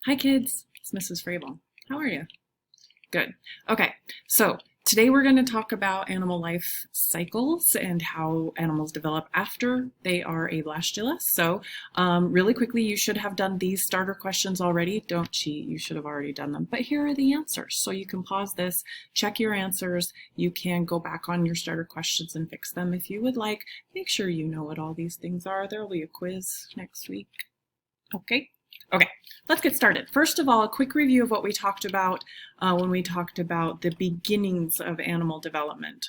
Hi kids, it's Mrs. Fravel. How are you? Good. Okay, so today we're going to talk about animal life cycles and how animals develop after they are a blastula. So really quickly, you should have done these starter questions already. Don't cheat, you should have already done them. But here are the answers. So you can pause this, check your answers. You can go back on your starter questions and fix them if you would like. Make sure you know what all these things are. There will be a quiz next week. Okay. Okay, let's get started. First of all, a quick review of what we talked about when we talked about the beginnings of animal development.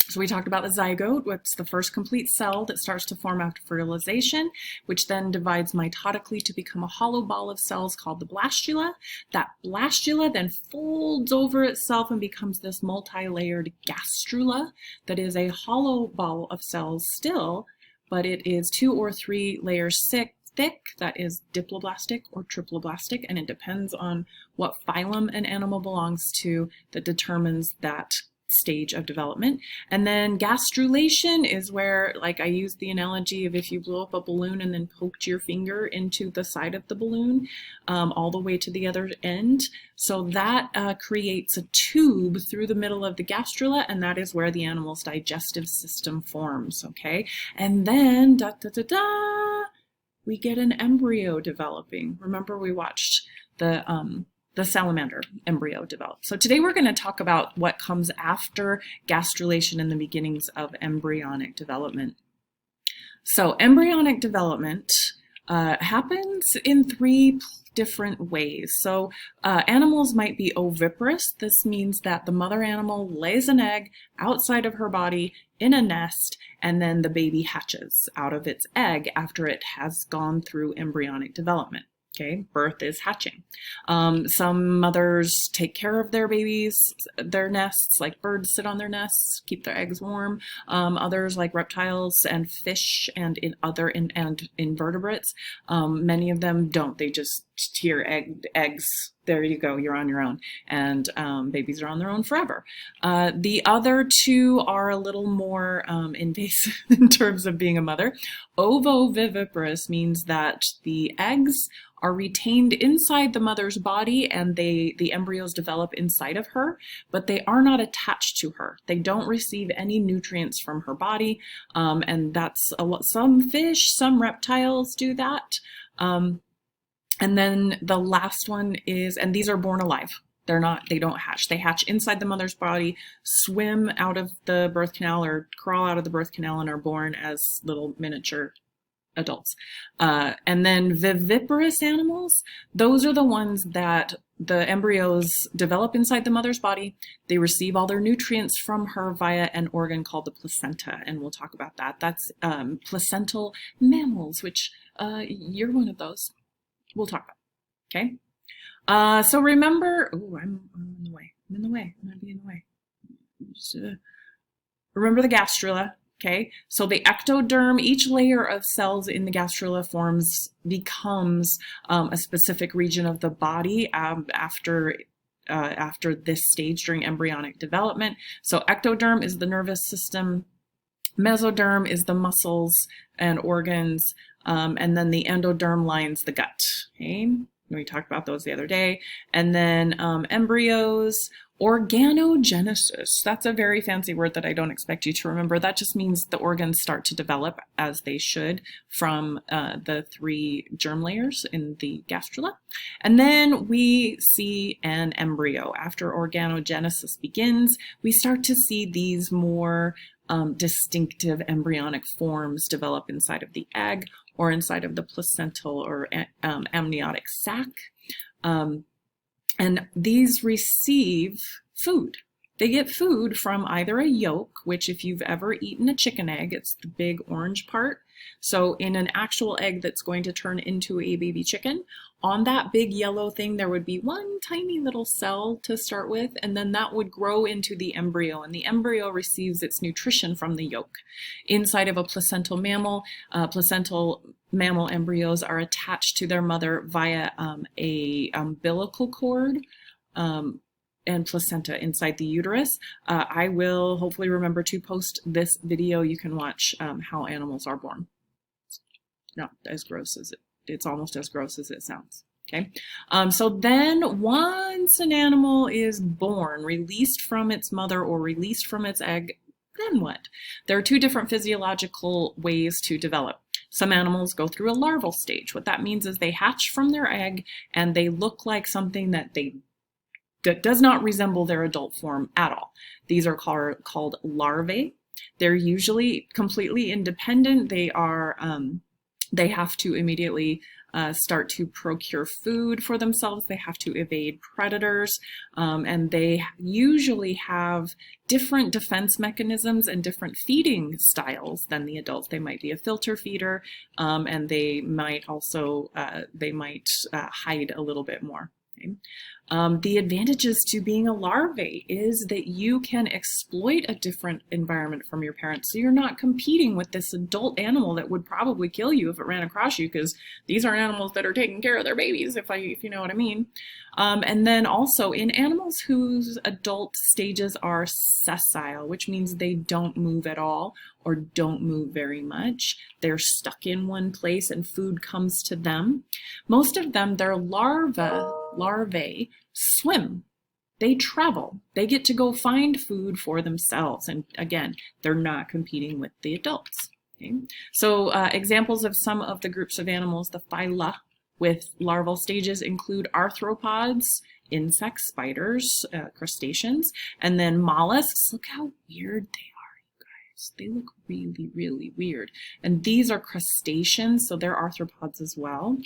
So we talked about the zygote, what's the first complete cell that starts to form after fertilization, which then divides mitotically to become a hollow ball of cells called the blastula. That blastula then folds over itself and becomes this multi-layered gastrula that is a hollow ball of cells still, but it is 2 or 3 layers thick, that is diploblastic or triploblastic, and it depends on what phylum an animal belongs to that determines that stage of development. And then gastrulation is where, like I used the analogy of if you blow up a balloon and then poked your finger into the side of the balloon all the way to the other end. So that creates a tube through the middle of the gastrula, and that is where the animal's digestive system forms, okay? And then we get an embryo developing. Remember, we watched the salamander embryo develop. So today we're going to talk about what comes after gastrulation and the beginnings of embryonic development. So embryonic development happens in 3 different ways. So animals might be oviparous. This means that the mother animal lays an egg outside of her body in a nest, and then the baby hatches out of its egg after it has gone through embryonic development. Okay, birth is hatching. Some mothers take care of their babies, their nests, like birds sit on their nests, keep their eggs warm. Others, like reptiles and fish and invertebrates, many of them don't. They just tier eggs. There you go, you're on your own. And babies are on their own forever. The other 2 are a little more invasive in terms of being a mother. Ovoviviparous means that the eggs are retained inside the mother's body and the embryos develop inside of her, but they are not attached to her. They don't receive any nutrients from her body, and that's some fish, some reptiles do that. And then the last one is, and these are born alive. They don't hatch. They hatch inside the mother's body, swim out of the birth canal or crawl out of the birth canal, and are born as little miniature adults. And then viviparous animals, those are the ones that the embryos develop inside the mother's body. They receive all their nutrients from her via an organ called the placenta, and we'll talk about that. That's placental mammals, which you're one of those. We'll talk about it, okay? So remember, I'm in the way. I'm going to be in the way. Just, remember the gastrula. Okay, so the ectoderm, each layer of cells in the gastrula becomes a specific region of the body after this stage during embryonic development. So ectoderm is the nervous system, mesoderm is the muscles and organs, and then the endoderm lines the gut. Okay, we talked about those the other day. And then embryos. Organogenesis, that's a very fancy word that I don't expect you to remember. That just means the organs start to develop as they should from the 3 germ layers in the gastrula. And then we see an embryo. After organogenesis begins, we start to see these more distinctive embryonic forms develop inside of the egg or inside of the placental or amniotic sac. And these receive food. They get food from either a yolk, which if you've ever eaten a chicken egg, it's the big orange part. So in an actual egg that's going to turn into a baby chicken, on that big yellow thing, there would be one tiny little cell to start with, and then that would grow into the embryo, and the embryo receives its nutrition from the yolk. Inside of a placental mammal embryos are attached to their mother via a umbilical cord and placenta inside the uterus. I will hopefully remember to post this video. You can watch how animals are born. Not as gross as it's almost as gross as it sounds. Okay, so then once an animal is born, released from its mother or released from its egg, then what? There are two different physiological ways to develop. Some animals go through a larval stage. What that means is they hatch from their egg and they look like something that does not resemble their adult form at all. These are called larvae. They're usually completely independent. They have to immediately start to procure food for themselves. They have to evade predators, and they usually have different defense mechanisms and different feeding styles than the adults. They might be a filter feeder, and they might also hide a little bit more. Okay. The advantages to being a larvae is that you can exploit a different environment from your parents. So you're not competing with this adult animal that would probably kill you if it ran across you, because these are animals that are taking care of their babies, if you know what I mean. And then also in animals whose adult stages are sessile, which means they don't move at all or don't move very much. They're stuck in one place and food comes to them. Most of them, their larvae swim. They travel. They get to go find food for themselves. And again, they're not competing with the adults. Okay? So examples of some of the groups of animals, the phyla with larval stages include arthropods, insects, spiders, crustaceans, and then mollusks. Look how weird they are, you guys. They look really, really weird. And these are crustaceans, so they're arthropods as well.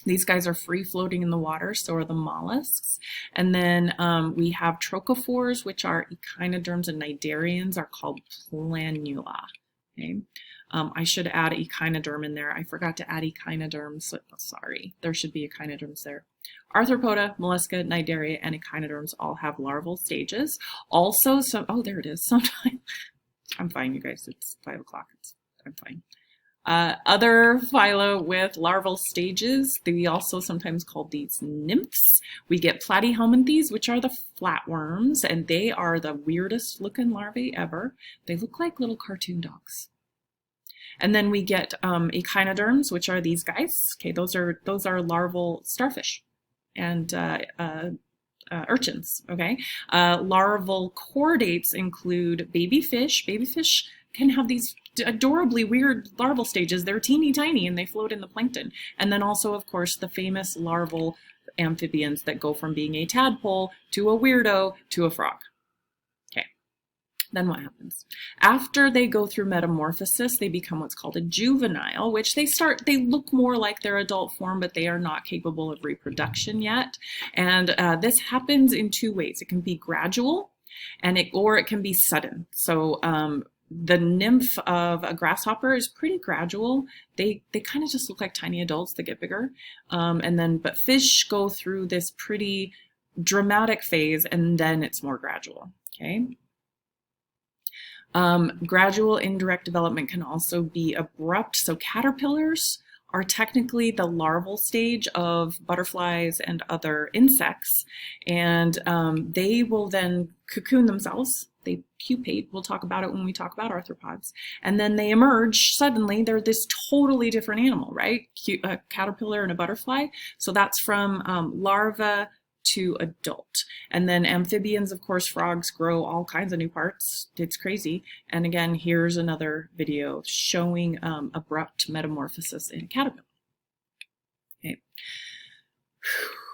These guys are free floating in the water, so are the mollusks. And then we have trochophores, which are echinoderms, and cnidarians are called planula. Okay. I should add echinoderm in there. I forgot to add echinoderms. So, sorry, there should be echinoderms there. Arthropoda, mollusca, cnidaria, and echinoderms all have larval stages. Also, oh, there it is. Sometimes I'm fine, you guys. It's 5 o'clock. I'm fine. Other phyla with larval stages, we also sometimes call these nymphs. We get platyhelminthes, which are the flatworms, and they are the weirdest looking larvae ever. They look like little cartoon dogs. And then we get echinoderms, which are these guys. Okay, those are larval starfish and urchins. Okay, larval chordates include baby fish. Baby fish can have these adorably weird larval stages. They're teeny tiny and they float in the plankton. And then also, of course, the famous larval amphibians that go from being a tadpole to a weirdo to a frog. Okay, then what happens? After they go through metamorphosis, they become what's called a juvenile, which they look more like their adult form, but they are not capable of reproduction yet. And this happens in two ways. It can be gradual, or it can be sudden. So the nymph of a grasshopper is pretty gradual. They kind of just look like tiny adults that get bigger. But fish go through this pretty dramatic phase, and then it's more gradual. Okay. Gradual indirect development can also be abrupt. So caterpillars are technically the larval stage of butterflies and other insects, and they will then cocoon themselves. They pupate. We'll talk about it when we talk about arthropods. And then they emerge. Suddenly, they're this totally different animal, right? A caterpillar and a butterfly. So that's from larva to adult. And then amphibians, of course, frogs grow all kinds of new parts. It's crazy. And again, here's another video showing abrupt metamorphosis in a caterpillar. Okay.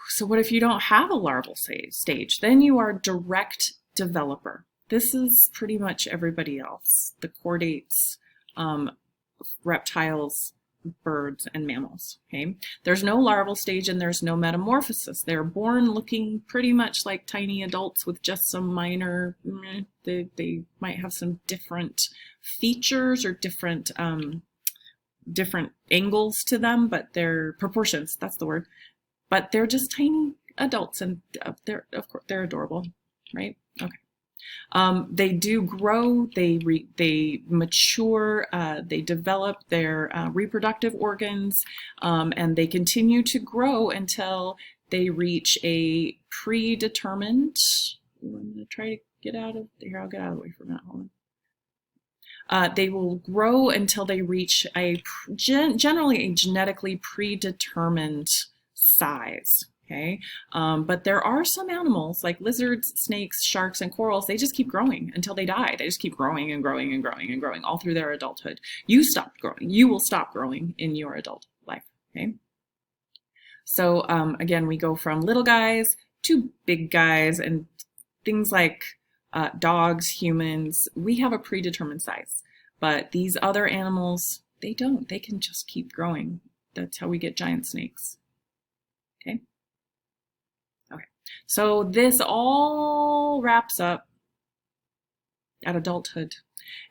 So what if you don't have a larval stage? Then you are direct developer. This is pretty much everybody else. The chordates, reptiles, birds, and mammals. Okay, there's no larval stage and there's no metamorphosis. They're born looking pretty much like tiny adults with just some minor, they might have some different features or different angles to them, but they're proportions, that's the word. But they're just tiny adults, and of course they're adorable, right? Okay. They do grow, they mature, they develop their reproductive organs, and they continue to grow until they reach a predetermined, I'm going to try to get out of here, I'll get out of the way for a minute, hold on. They will grow until they reach generally a genetically predetermined size. Okay, but there are some animals like lizards, snakes, sharks, and corals. They just keep growing until they die. They just keep growing and growing and growing and growing all through their adulthood. You stop growing. You will stop growing in your adult life. Okay. So again, we go from little guys to big guys, and things like dogs, humans. We have a predetermined size, but these other animals, they don't. They can just keep growing. That's how we get giant snakes. Okay. So this all wraps up at adulthood.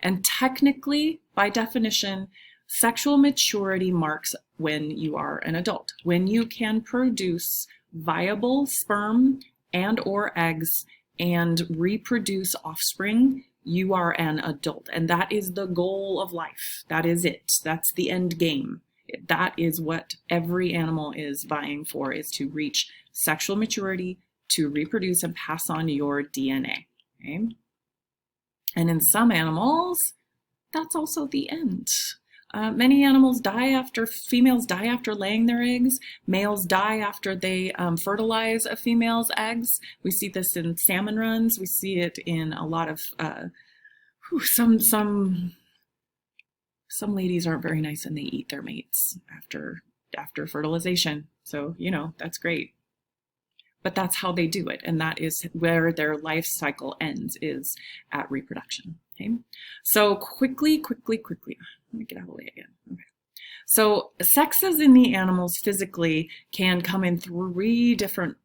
And technically, by definition, sexual maturity marks when you are an adult, when you can produce viable sperm and or eggs and reproduce offspring. You are an adult, and that is the goal of life. That is it. That's the end game. That is what every animal is vying for, is to reach sexual maturity, to reproduce and pass on your DNA. Okay? And in some animals, that's also the end. Many animals die after, females die after laying their eggs. Males die after they fertilize a female's eggs. We see this in salmon runs. We see it in a lot of, some ladies aren't very nice and they eat their mates after fertilization. So, you know, that's great. But that's how they do it, and that is where their life cycle ends, is at reproduction. Okay, so quickly, let me get out of the way again. Okay, so sexes in the animals physically can come in three different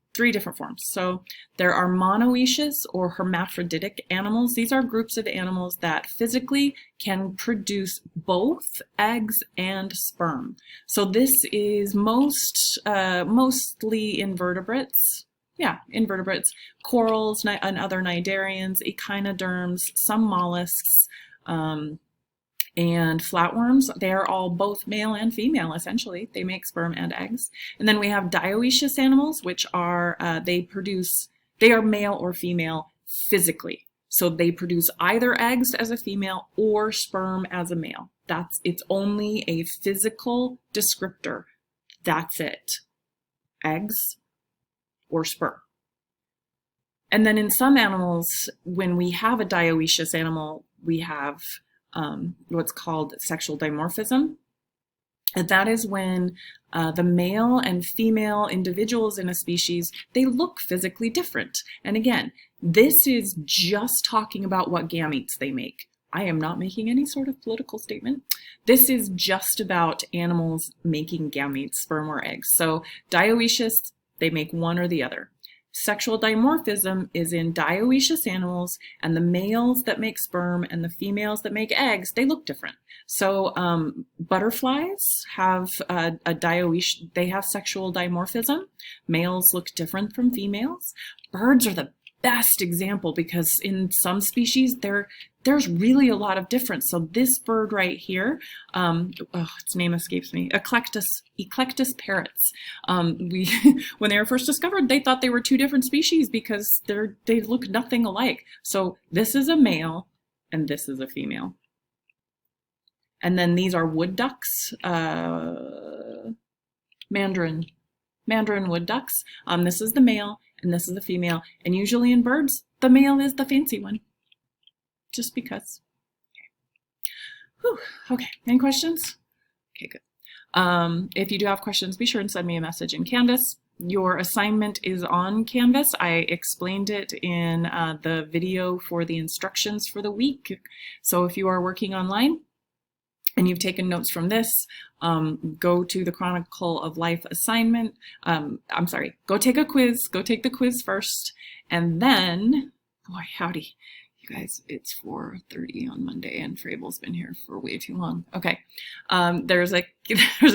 forms. So there are monoecious or hermaphroditic animals. These are groups of animals that physically can produce both eggs and sperm. So this is mostly invertebrates. Yeah, invertebrates, corals and other cnidarians, echinoderms, some mollusks, and flatworms. They're all both male and female, essentially. They make sperm and eggs. And then we have dioecious animals, which are, they are male or female physically. So they produce either eggs as a female or sperm as a male. It's only a physical descriptor. That's it. Eggs or sperm. And then in some animals, when we have a dioecious animal, we have what's called sexual dimorphism. And that is when the male and female individuals in a species, they look physically different. And again, this is just talking about what gametes they make. I am not making any sort of political statement. This is just about animals making gametes, sperm or eggs. So dioecious, they make one or the other. Sexual dimorphism is in dioecious animals, and the males that make sperm and the females that make eggs, they look different. So butterflies have they have sexual dimorphism. Males look different from females. Birds are the best example because in some species there's really a lot of difference. So this bird right here, its name escapes me, Eclectus parrots. When they were first discovered, they thought they were two different species because they look nothing alike. So this is a male and this is a female. And then these are wood ducks, mandarin wood ducks. This is the male and this is the female. And usually in birds, the male is the fancy one. Just because. Okay. Whew. Okay. Any questions? Okay, good. If you do have questions, be sure and send me a message in Canvas. Your assignment is on Canvas. I explained it in the video for the instructions for the week. So if you are working online and you've taken notes from this, go to the Chronicle of Life assignment. Go take a quiz. Go take the quiz first. And then, boy, howdy. You guys, it's 4:30 on Monday and Fravel's been here for way too long. Okay, there's a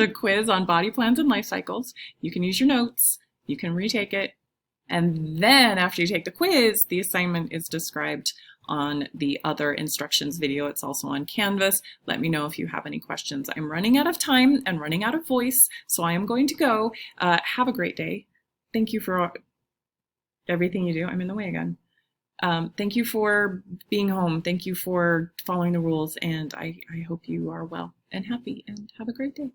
quiz on body plans and life cycles. You can use your notes, you can retake it, and then after you take the quiz, the assignment is described on the other instructions video. It's also on Canvas. Let me know if you have any questions. I'm running out of time and running out of voice, so I am going to go. Have a great day. Thank you for everything you do. I'm in the way again. Thank you for being home. Thank you for following the rules, and I hope you are well and happy, and have a great day.